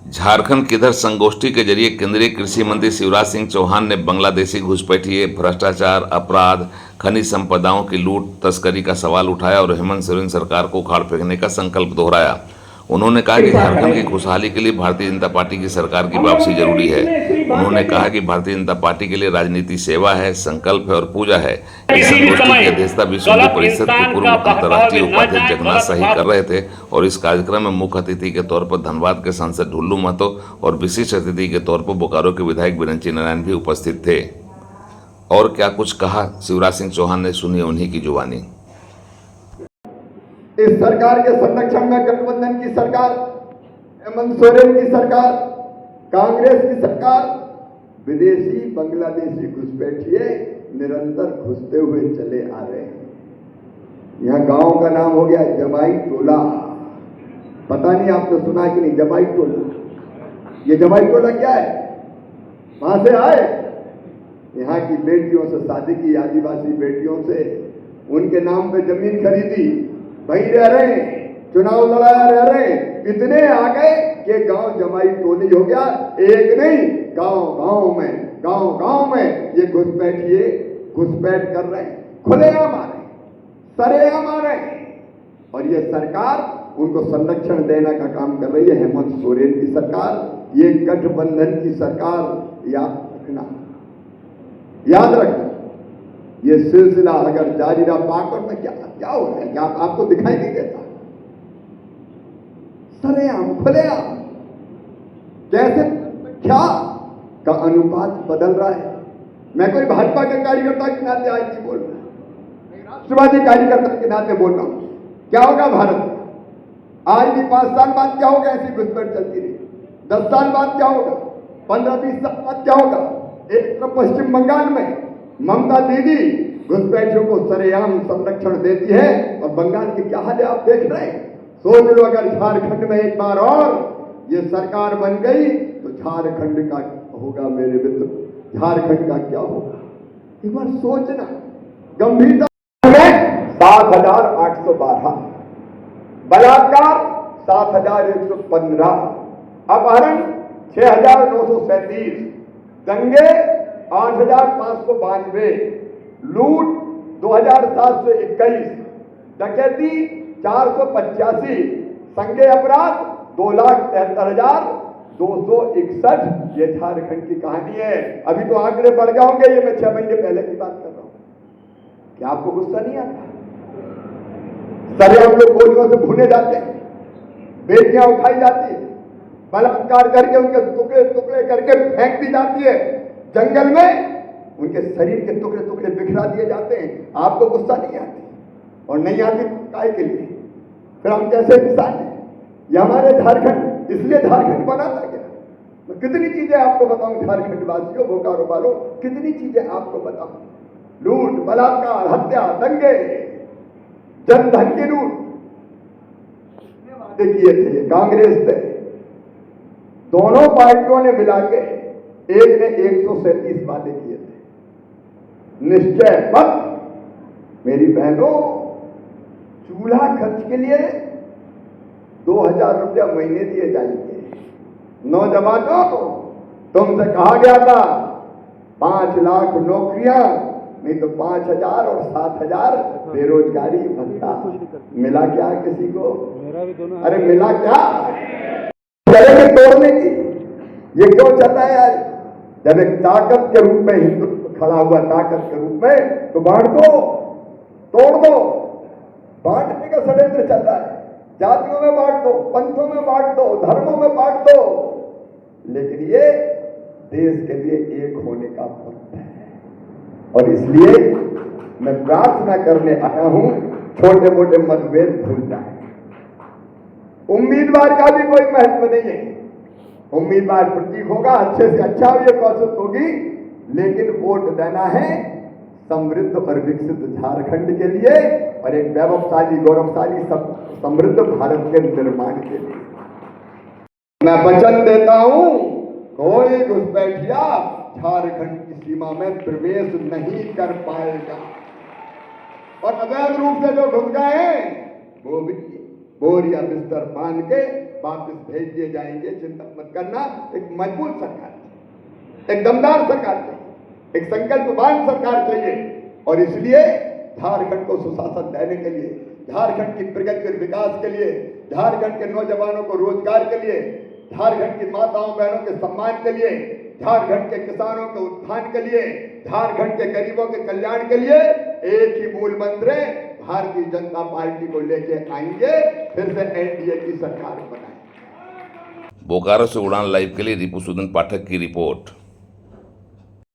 झारखंड किधर संगोष्ठी के जरिए केंद्रीय कृषि मंत्री शिवराज सिंह चौहान ने बांग्लादेशी घुसपैठिए, भ्रष्टाचार, अपराध, खनिज संपदाओं की लूट तस्करी का सवाल उठाया और हेमंत सोरेन सरकार को उखाड़ फेंकने का संकल्प दोहराया। उन्होंने कहा कि झारखंड की खुशहाली के लिए भारतीय जनता पार्टी की सरकार की वापसी जरूरी है। उन्होंने कहा कि भारतीय जनता पार्टी के लिए राजनीति सेवा है, संकल्प है और पूजा है। इस संगोष्ठी की अध्यक्षता विश्व हिंदू परिषद के पूर्व अंतर्राष्ट्रीय उपाध्यक्ष जगन्नाथ शाही कर रहे थे और इस कार्यक्रम में मुख्य अतिथि के तौर पर धनबाद के सांसद ढुल्लू महतो और विशिष्ट अतिथि के तौर पर बोकारो के विधायक बिरंची नारायण भी उपस्थित थे। और क्या कुछ कहा शिवराज सिंह चौहान ने, सुनिए उन्हीं की जुबानी। इस सरकार के संरक्षण में गठबंधन की सरकार, हेमंत सोरेन की सरकार, कांग्रेस की सरकार विदेशी बांग्लादेशी घुसपैठिए निरंतर घुसते हुए चले आ रहे हैं। यहां गांव का नाम हो गया जमाई टोला। पता नहीं आपने सुना कि नहीं जमाई टोला? ये जमाई टोला क्या है? वहां से आए, यहाँ की बेटियों से शादी की, आदिवासी बेटियों से, उनके नाम पे जमीन खरीदी, वहीं रह रहे हैं, चुनाव लड़ाया रह रहे हैं। इतने आ गए कि गांव जमाई टोली हो गया। एक नहीं, गांव में ये घुसपैठ कर रहे हैं, खुलेआम आ रहे हैं, सरेआम आ रहे हैं। और ये सरकार उनको संरक्षण देने का काम कर रही है, हेमंत सोरेन की सरकार, ये गठबंधन की सरकार। याद रखना ये सिलसिला अगर जारी रहा, पाकर में क्या हो रहा है, क्या आपको दिखाई नहीं देता? सरेआम खुलेआम कैसे क्या का अनुपात बदल रहा है। मैं कोई भाजपा के कार्यकर्ता के नाते आज नहीं बोल रहा, मैं राष्ट्रवादी कार्यकर्ता के नाते बोल रहा हूं। क्या होगा भारत में? आज भी 5 साल बाद क्या होगा? ऐसी घुसपैठ चलती रही, 10 साल बाद क्या होगा? 15-20 साल बाद क्या होगा? एक तो पश्चिम बंगाल में ममता दीदी घुसपैठियों को सरेआम संरक्षण देती है और बंगाल की क्या हाल है आप देख रहे हैं। सोच लो अगर झारखंड में एक बार और ये सरकार बन गई तो झारखंड का होगा मेरे मित्र, झारखंड का क्या होगा? एक बार सोचना गंभीरता में। 7,812, बलात्कार 7,115, अपहरण 6,937, दंगे 8,592, लूट 2,721, डकैती 485, संज्ञेय अपराध 2,73,261। ये झारखंड की कहानी है। अभी तो आंकड़े बढ़ गए होंगे, ये मैं 6 महीने पहले की बात कर रहा हूं। क्या आपको गुस्सा नहीं आता? सरे हम लोग गोलियों से भुने जाते हैं, बेटियां उठाई जाती है, बलात्कार करके उनके टुकड़े टुकड़े करके फेंक दी जाती है, जंगल में उनके शरीर के टुकड़े टुकड़े बिखरा दिए जाते हैं। आपको गुस्सा नहीं आती? और नहीं आती काय के लिए? फिर हम कैसे इंसान हैं? ये हमारे झारखंड, इसलिए झारखंड बना था क्या? मैं कितनी चीजें आपको बताऊं झारखंड वासियों, बोकारो वालों, कितनी चीजें आपको बताऊं। लूट, बलात्कार, हत्या, दंगे, जनधन की लूट वादे किए थे कांग्रेस ने, दोनों पार्टियों ने मिला के एक ने 137 वादे किए थे। निश्चय पत्र, मेरी बहनों, चूल्हा खर्च के लिए 2,000 रुपया महीने दिए जाएंगे। नौजवानों को तुमसे कहा गया था 5 लाख नौकरियां, नहीं तो 5,000 और 7,000 बेरोजगारी भत्ता। मिला क्या किसी को? अरे मिला क्या? चलेंगे तोड़ने की। ये क्यों चलता है आज? जब एक ताकत के रूप में हिंदुत्व खड़ा हुआ, ताकत के रूप में, तो बांट दो, तोड़ दो। बांटने का षड्यंत्र चल रहा है। जातियों में बांट दो, पंथों में बांट दो, धर्मों में बांट दो, लेकिन ये देश के लिए एक होने का पथ है। और इसलिए मैं प्रार्थना करने आया हूं, छोटे मोटे मतभेद भूल जाए। उम्मीदवार का भी कोई महत्व नहीं है। उम्मीदवार प्रतीक होगा, अच्छे से अच्छा ये कोशिश होगी, लेकिन वोट देना है समृद्ध और विकसित झारखंड के लिए और एक वैभवशाली, गौरवशाली, समृद्ध भारत के निर्माण के लिए। मैं वचन देता हूं, कोई घुसपैठिया झारखंड की सीमा में प्रवेश नहीं कर पाएगा। और अवैध रूप से जो घुस गए हैं वो भी बोरिया बिस्तर बांध के वापस भेज दिए जाएंगे, चिंता मत करना। एक मजबूत सरकार चाहिए, एक दमदार सरकार चाहिए, एक संकल्पवान सरकार चाहिए। और इसलिए झारखंड को सुशासन देने के लिए, झारखंड की प्रगति और विकास के लिए, झारखंड के नौजवानों को रोजगार के लिए, झारखंड की माताओं बहनों के सम्मान के लिए, झारखंड के किसानों के उत्थान के लिए, झारखंड के गरीबों के कल्याण के लिए एक ही मूल मंत्र है, भारतीय जनता पार्टी को लेके आएंगे, फिर से एनडीए की सरकार बनाएंगे। बोकारो से उड़ान लाइव के लिए रिपुसुदन पाठक की रिपोर्ट।